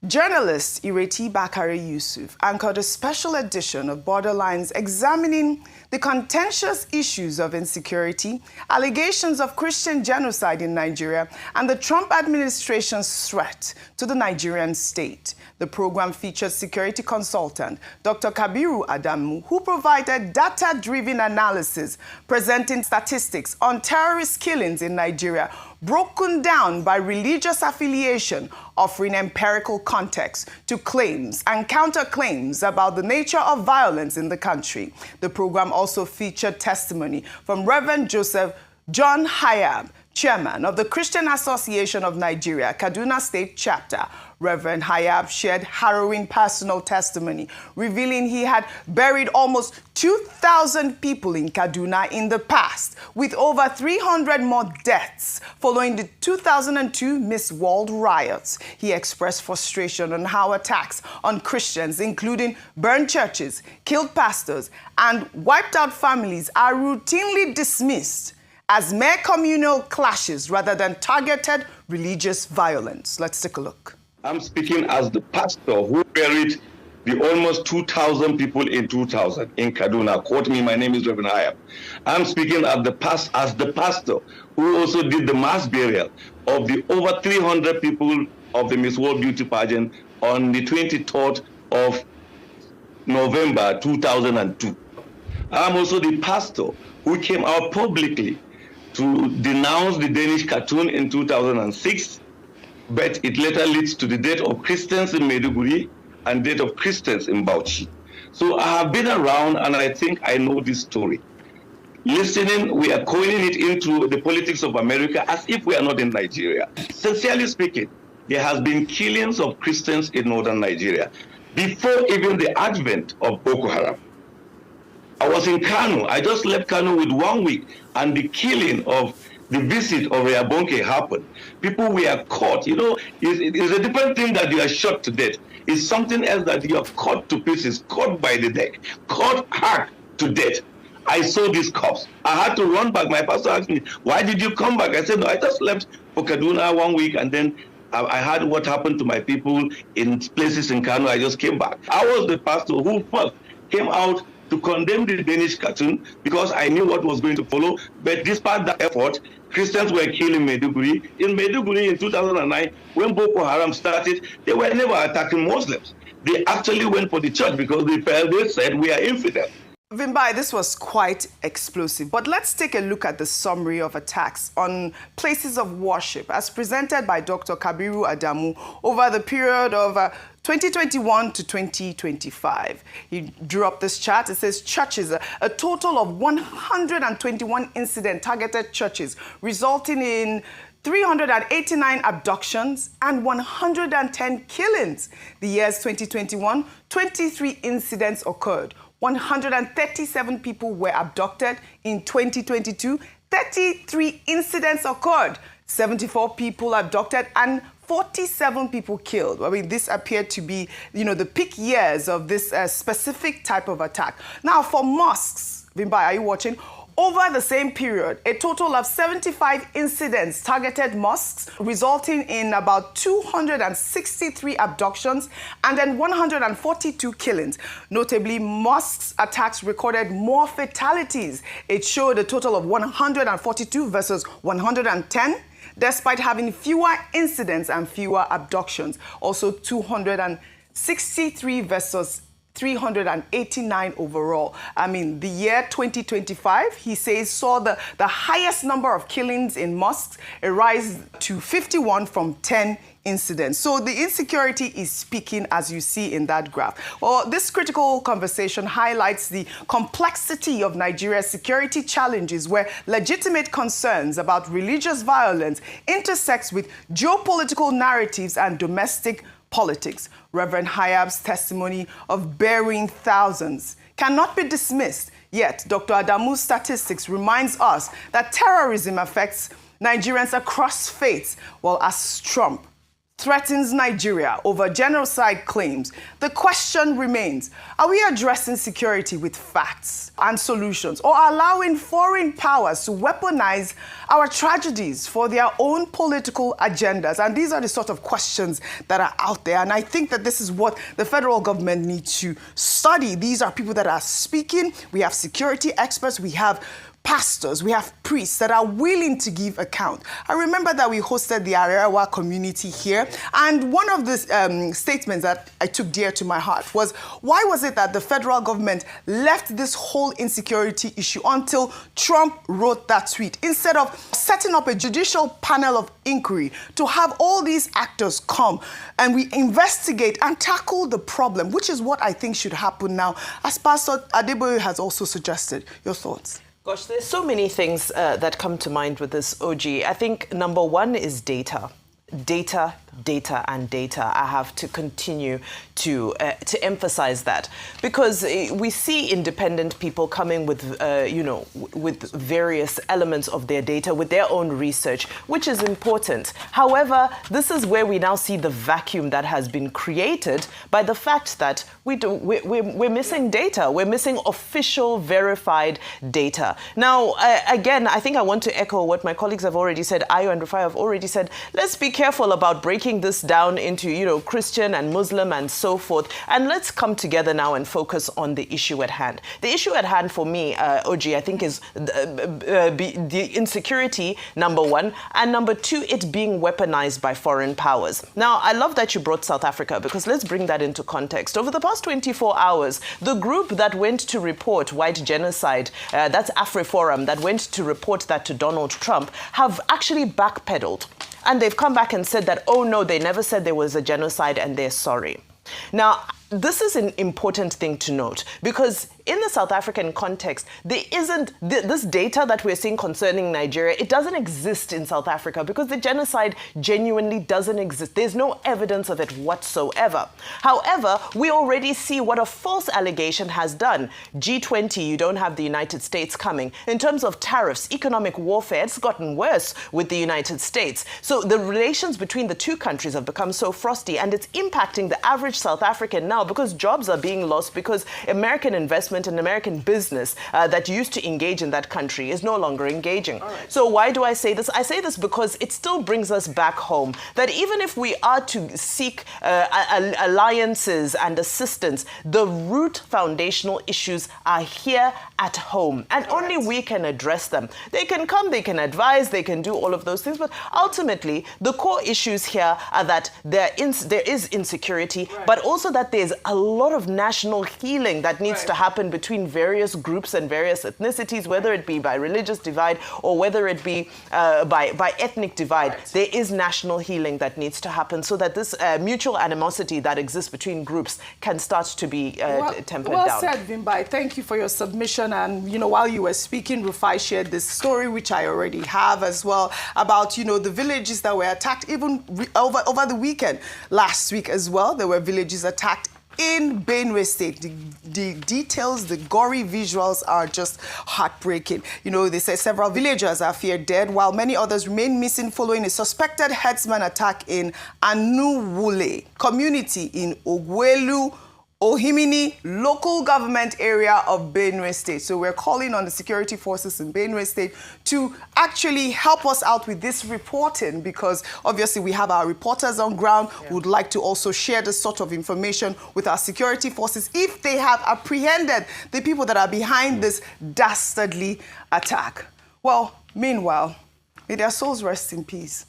Journalist Ireti Bakare Yusuf anchored a special edition of Borderlines examining the contentious issues of insecurity, allegations of Christian genocide in Nigeria, and the Trump administration's threat to the Nigerian state. The program featured security consultant Dr. Kabiru Adamu, who provided data-driven analysis presenting statistics on terrorist killings in Nigeria, broken down by religious affiliation, offering empirical context to claims and counterclaims about the nature of violence in the country. The program also featured testimony from Reverend Joseph John Hayab, chairman of the Christian Association of Nigeria, Kaduna State Chapter. Reverend Hayab shared harrowing personal testimony, revealing he had buried almost 2,000 people in Kaduna in the past, with over 300 more deaths following the 2002 Miss World riots. He expressed frustration on how attacks on Christians, including burned churches, killed pastors, and wiped out families, are routinely dismissed as mere communal clashes rather than targeted religious violence. Let's take a look. I'm speaking as the pastor who buried the almost 2,000 people in 2000 in Kaduna. Quote me, my name is Reverend Hayab. I'm speaking as the pastor who also did the mass burial of the over 300 people of the Miss World Beauty pageant on the 23rd of November 2002. I'm also the pastor who came out publicly to denounce the Danish cartoon in 2006, but it later leads to the death of Christians in Maiduguri and death of Christians in Bauchi. So I have been around and I think I know this story. Listening, we are coiling it into the politics of America as if we are not in Nigeria. Sincerely speaking, there has been killings of Christians in northern Nigeria before even the advent of Boko Haram. I was in Kano. I just left Kano with 1 week, and the killing of the visit of Reabonke happened. People were caught. You know, it's a different thing that you are shot to death. It's something else that you are caught to pieces, caught by the neck, caught hard to death. I saw these cops. I had to run back. My pastor asked me, why did you come back? I said, no, I just left for Kaduna 1 week, and then I heard what happened to my people in places in Kano. I just came back. I was the pastor who first came out to condemn the Danish cartoon because I knew what was going to follow. But despite that effort, Christians were killed in Maiduguri. In Maiduguri in 2009, when Boko Haram started, they were never attacking Muslims. They actually went for the church because they said we are infidel. Vimbai, this was quite explosive, but let's take a look at the summary of attacks on places of worship as presented by Dr. Kabiru Adamu over the period of 2021 to 2025. He drew up this chart. It says churches, a total of 121 incidents targeted churches, resulting in 389 abductions and 110 killings. The years 2021, 23 incidents occurred. 137 people were abducted. In 2022, 33 incidents occurred. 74 people abducted and 47 people killed. I mean, this appeared to be, the peak years of this specific type of attack. Now, for mosques, Vimbai, are you watching? Over the same period, a total of 75 incidents targeted mosques, resulting in about 263 abductions and then 142 killings. Notably, mosques attacks recorded more fatalities. It showed a total of 142 versus 110, despite having fewer incidents and fewer abductions. Also, 263 versus 389 overall. I mean, the year 2025, he says, saw the highest number of killings in mosques, a rise to 51 from 10 incidents. So the insecurity is speaking, as you see in that graph. Well, this critical conversation highlights the complexity of Nigeria's security challenges, where legitimate concerns about religious violence intersects with geopolitical narratives and domestic politics. Reverend Hayab's testimony of burying thousands cannot be dismissed. Yet, Dr. Adamu's statistics reminds us that terrorism affects Nigerians across faiths, while as Trump threatens Nigeria over genocide claims, the question remains, are we addressing security with facts and solutions, or allowing foreign powers to weaponize our tragedies for their own political agendas? And these are the sort of questions that are out there. And I think that this is what the federal government needs to study. These are people that are speaking. We have security experts. We have pastors, we have priests that are willing to give account. I remember that we hosted the Arewa community here, and one of the statements that I took dear to my heart was, why was it that the federal government left this whole insecurity issue until Trump wrote that tweet, instead of setting up a judicial panel of inquiry to have all these actors come and we investigate and tackle the problem, which is what I think should happen now, as Pastor Adeboye has also suggested. Your thoughts? Gosh, there's so many things that come to mind with this, OG. I think number one is data. Data, data, and data. I have to continue to emphasize that, because we see independent people coming with, with various elements of their data, with their own research, which is important. However, this is where we now see the vacuum that has been created by the fact that we're missing data. We're missing official, verified data. Now, again, I think I want to echo what my colleagues have already said. Ayo and Rufai have already said. Let's be careful about breaking this down into, Christian and Muslim and so forth. And let's come together now and focus on the issue at hand. The issue at hand for me, OG, I think is the insecurity, number one, and number two, it being weaponized by foreign powers. Now, I love that you brought South Africa, because let's bring that into context. Over the past 24 hours, the group that went to report white genocide, that's AfriForum, that went to report that to Donald Trump, have actually backpedaled. And they've come back and said that, oh no, they never said there was a genocide and they're sorry. Now, this is an important thing to note, because in the South African context, there isn't this data that we're seeing concerning Nigeria. It doesn't exist in South Africa because the genocide genuinely doesn't exist. There's no evidence of it whatsoever. However, we already see what a false allegation has done. G20, you don't have the United States coming. In terms of tariffs, economic warfare, it's gotten worse with the United States. So the relations between the two countries have become so frosty, and it's impacting the average South African now, because jobs are being lost, because American investment and American business that used to engage in that country is no longer engaging. Right. So why do I say this? I say this because it still brings us back home, that even if we are to seek alliances and assistance, the root foundational issues are here at home, and only we can address them. They can come, they can advise, they can do all of those things, but ultimately the core issues here are that there is insecurity, but also that there's a lot of national healing that needs to happen between various groups and various ethnicities, whether it be by religious divide or whether it be by ethnic divide. There is national healing that needs to happen, so that this mutual animosity that exists between groups can start to be tempered down. Well said, Vimbai. Thank you for your submission. And, while you were speaking, Rufai shared this story, which I already have as well, about, the villages that were attacked even over the weekend. Last week as well, there were villages attacked in Benue State. The details, the gory visuals are just heartbreaking. They say several villagers are feared dead, while many others remain missing following a suspected herdsman attack in Anuwule community in Ogwelu, Ohimini local government area of Benue State. So we're calling on the security forces in Benue State to actually help us out with this reporting, because obviously we have our reporters on ground who would like to also share this sort of information with our security forces if they have apprehended the people that are behind this dastardly attack. Well, meanwhile, may their souls rest in peace.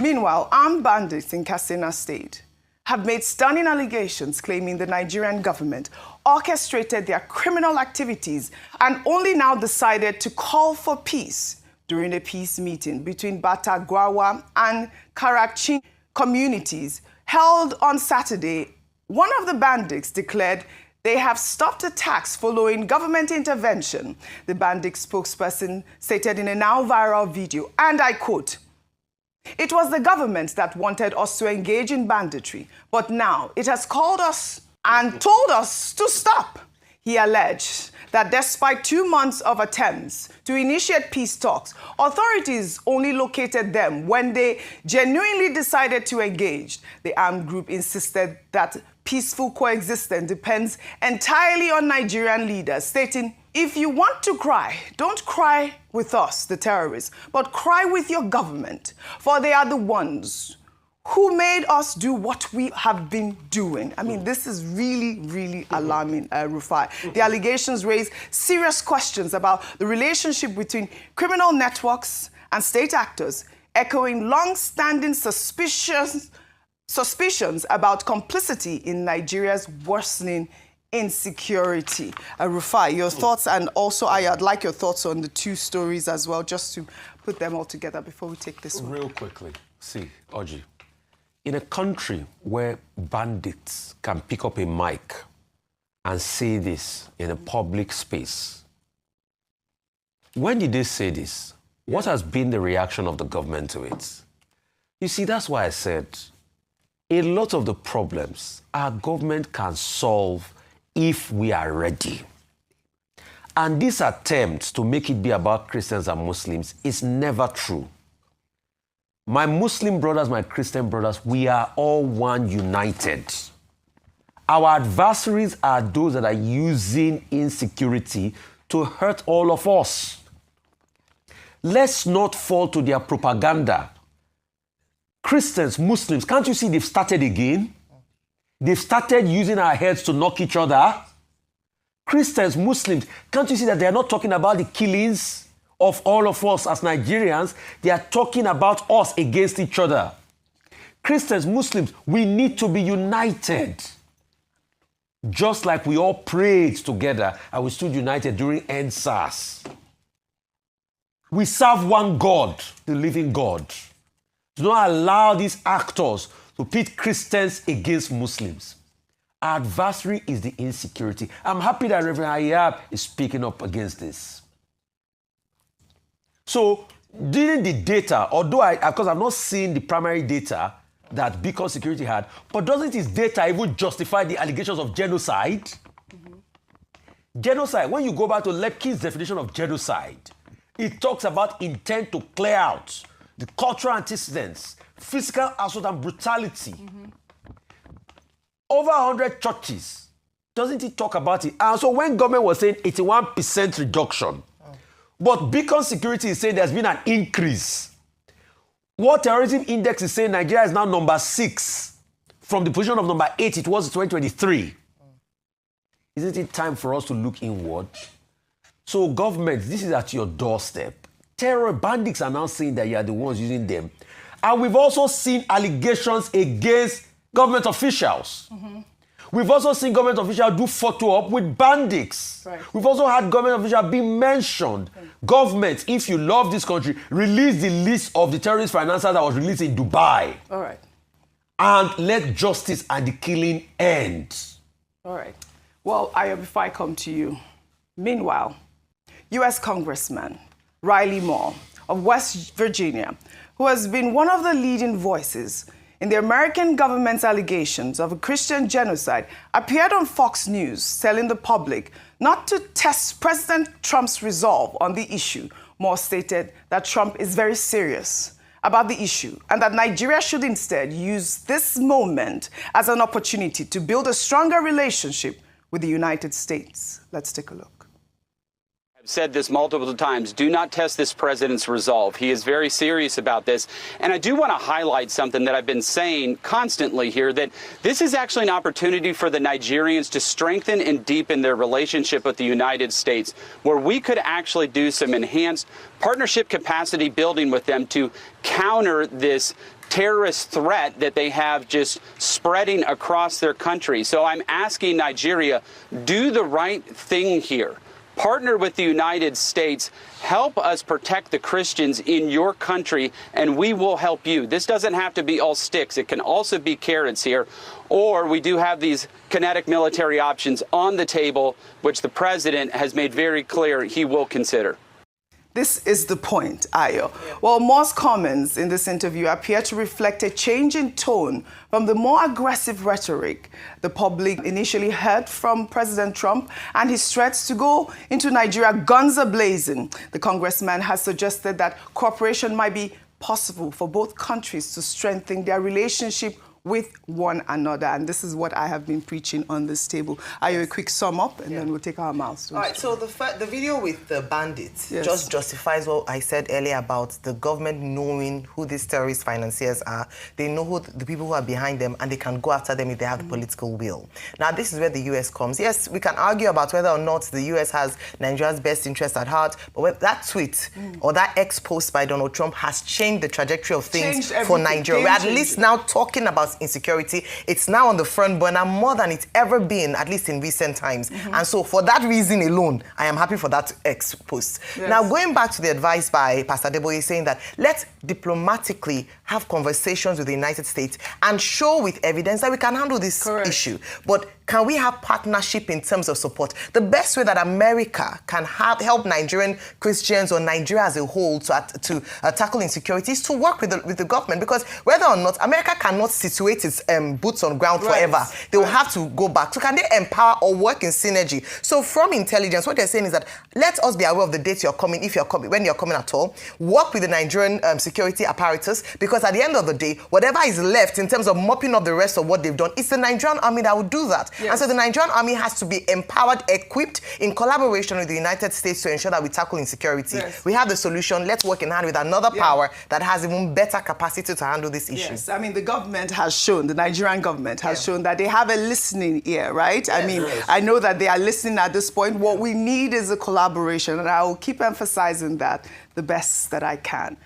Meanwhile, armed bandits in Katsina State have made stunning allegations claiming the Nigerian government orchestrated their criminal activities and only now decided to call for peace during a peace meeting between Batagwawa and Karachi communities held on Saturday. One of the bandits declared they have stopped attacks following government intervention. The bandit spokesperson stated in a now viral video, and I quote, "It was the government that wanted us to engage in banditry, but now it has called us and told us to stop. He alleged that despite 2 months of attempts to initiate peace talks, authorities only located them when they genuinely decided to engage. The armed group insisted that peaceful coexistence depends entirely on Nigerian leaders, stating, "If you want to cry, don't cry with us, the terrorists, but cry with your government, for they are the ones who made us do what we have been doing." I mean, this is really, really alarming, Rufai. The allegations raise serious questions about the relationship between criminal networks and state actors, echoing long-standing suspicions about complicity in Nigeria's worsening insecurity. Rufai, your thoughts, and also I'd like your thoughts on the two stories as well, just to put them all together before we take this one. Real quickly, see, Oji, in a country where bandits can pick up a mic and say this in a public space, when did they say this? What has been the reaction of the government to it? You see, that's why I said a lot of the problems our government can solve if we are ready. And this attempt to make it be about Christians and Muslims is never true. My Muslim brothers, my Christian brothers, we are all one, united. Our adversaries are those that are using insecurity to hurt all of us. Let's not fall to their propaganda. Christians, Muslims, can't you see they've started again? They've started using our heads to knock each other. Christians, Muslims, can't you see that they're not talking about the killings of all of us as Nigerians? They are talking about us against each other. Christians, Muslims, we need to be united. Just like we all prayed together and we stood united during EndSARS. We serve one God, the living God. Do not allow these actors to pit Christians against Muslims. Our adversary is the insecurity. I'm happy that Reverend Hayab is speaking up against this. So, during the data, although of course, I've not seen the primary data that Beacon Security had, but doesn't his data even justify the allegations of genocide? Mm-hmm. Genocide, when you go back to Lepkin's definition of genocide, it talks about intent to clear out the cultural antecedents, physical assault and brutality. Mm-hmm. Over 100 churches. Doesn't it talk about it? And so when government was saying 81% reduction, but Beacon Security is saying there's been an increase. World Terrorism Index is saying Nigeria is now number 6 from the position of number 8 it was in 2023. Isn't it time for us to look inward? So government, this is at your doorstep. Terror bandits are now saying that you are the ones using them. And we've also seen allegations against government officials. Mm-hmm. We've also seen government officials do photo op with bandits. Right. We've also had government officials being mentioned. Okay. Government, if you love this country, release the list of the terrorist financiers that was released in Dubai. All right. And let justice and the killing end. All right. Well, before I come to you, meanwhile, U.S. Congressman Riley Moore of West Virginia, who has been one of the leading voices in the American government's allegations of a Christian genocide, appeared on Fox News telling the public not to test President Trump's resolve on the issue. Moore stated that Trump is very serious about the issue and that Nigeria should instead use this moment as an opportunity to build a stronger relationship with the United States. Let's take a look. I've said this multiple times, do not test this president's resolve. He is very serious about this. And I do want to highlight something that I've been saying constantly here, that this is actually an opportunity for the Nigerians to strengthen and deepen their relationship with the United States, where we could actually do some enhanced partnership capacity building with them to counter this terrorist threat that they have just spreading across their country. So I'm asking Nigeria, do the right thing here. Partner with the United States, help us protect the Christians in your country, and we will help you. This doesn't have to be all sticks. It can also be carrots here. Or we do have these kinetic military options on the table, which the president has made very clear he will consider. This is the point, Ayo. Well, Moore's comments in this interview appear to reflect a change in tone from the more aggressive rhetoric the public initially heard from President Trump and his threats to go into Nigeria guns a-blazing. The congressman has suggested that cooperation might be possible for both countries to strengthen their relationship with one another. And this is what I have been preaching on this table. Ayo, a quick sum up, and then we'll take our milestones. All right, so the video with the bandits just justifies what I said earlier about the government knowing who these terrorist financiers are. They know who the people who are behind them, and they can go after them if they have the political will. Now, this is where the U.S. comes. Yes, we can argue about whether or not the U.S. has Nigeria's best interest at heart, but that tweet or that ex-post by Donald Trump has changed the trajectory of things for Nigeria. We're at least now talking about insecurity. It's now on the front burner more than it's ever been, at least in recent times. And so for that reason alone, I am happy for that post. Now, going back to the advice by Pastor Deboye saying that let's diplomatically have conversations with the United States and show with evidence that we can handle this issue. But can we have partnership in terms of support? The best way that America can help Nigerian Christians or Nigeria as a whole to tackle insecurity is to work with the government, because whether or not America cannot situate its boots on ground forever, they will have to go back. So can they empower or work in synergy? So from intelligence, what they're saying is that let us be aware of the dates you're coming, if you're coming, when you're coming at all. Work with the Nigerian security apparatus, because at the end of the day, whatever is left in terms of mopping up the rest of what they've done, it's the Nigerian army that will do that. And so the Nigerian army has to be empowered, equipped in collaboration with the United States to ensure that we tackle insecurity. We have the solution. Let's work in hand with another power that has even better capacity to handle this issue. Yes, I mean, the government has shown, the Nigerian government has shown that they have a listening ear, right? I mean, I know that they are listening at this point. What we need is a collaboration, and I will keep emphasizing that the best that I can.